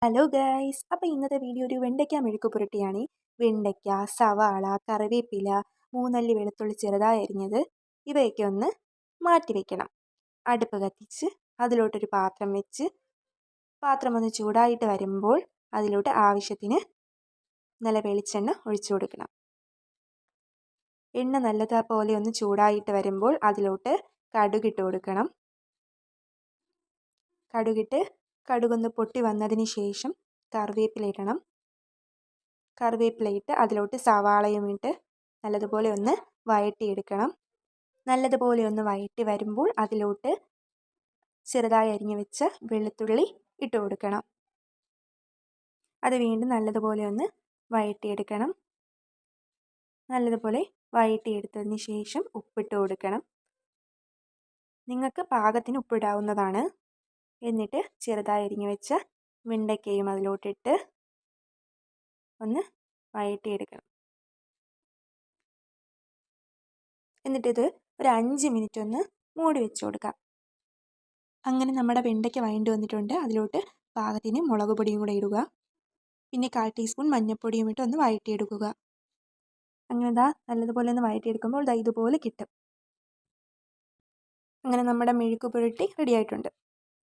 Hello guys, അപ്പോൾ ഇന്നത്തെ video ഒരു വെണ്ടയ്ക്ക മെഴുക്ക് പുരട്ടിയാണ്. വെണ്ടയ്ക്ക, സവാള, കറിവേപ്പില, മൂന്നല്ലി വെളുത്തുള്ളി ചെറുതായി അരിഞ്ഞത് ഇവയൊക്കെ ഒന്ന് മാറ്റി വെക്കണം. അടുപ്പ് കത്തിച്ച് അതിലോട്ടൊരു പാത്രം വെച്ച് പാത്രം ഒന്ന് ചൂടായിട്ട് വരുമ്പോൾ അതിലോട്ട് ആവശ്യത്തിന് നല്ല വെളിച്ചെണ്ണ ഒഴിച്ചു കൊടുക്കണം. എണ്ണ നല്ലതുപോലെ ഒന്ന് ചൂടായിട്ട് വരുമ്പോൾ അതിലോട്ട് കടുകിട്ട് കൊടുക്കണം. കടുകൊന്ന് പൊട്ടി വന്നതിന് ശേഷം കറിവേപ്പില ഇടണം. കറിവേപ്പില ഇട്ട് അതിലോട്ട് സവാളയും ഇട്ട് നല്ലതുപോലെ ഒന്ന് വഴറ്റിയെടുക്കണം. നല്ലതുപോലെ ഒന്ന് വഴറ്റി വരുമ്പോൾ അതിലോട്ട് ചെറുതായി അരിഞ്ഞു വെച്ച വെളുത്തുള്ളി ഇട്ട് കൊടുക്കണം. അത് വീണ്ടും നല്ലതുപോലെ ഒന്ന് വഴറ്റിയെടുക്കണം. നല്ലതുപോലെ വഴറ്റിയെടുത്തതിന് ശേഷം ഉപ്പിട്ട് കൊടുക്കണം. നിങ്ങൾക്ക് പാകത്തിന് ഉപ്പിടാവുന്നതാണ്. എന്നിട്ട് ചെറുതായി അരിഞ്ഞു വെച്ച വെണ്ടയ്ക്കയും അതിലോട്ടിട്ട് ഒന്ന് വഴറ്റിയെടുക്കണം. എന്നിട്ടിത് ഒരു 5 മിനിറ്റ് ഒന്ന് മൂടി വെച്ച് കൊടുക്കാം. അങ്ങനെ നമ്മുടെ വെണ്ടയ്ക്ക വഴണ്ടി വന്നിട്ടുണ്ട്. അതിലോട്ട് പാകത്തിന് മുളക് പൊടിയും കൂടെ ഇടുക. പിന്നെ 1/4 ടീസ്പൂൺ മഞ്ഞൾപ്പൊടിയും ഇട്ട് ഒന്ന് വഴറ്റിയെടുക്കുക. അങ്ങനെ നല്ലതുപോലെ ഒന്ന് വഴറ്റിയെടുക്കുമ്പോൾ ഇതുപോലെ കിട്ടും. അങ്ങനെ നമ്മുടെ മെഴുക്ക് പുരട്ടി റെഡി ആയിട്ടുണ്ട്.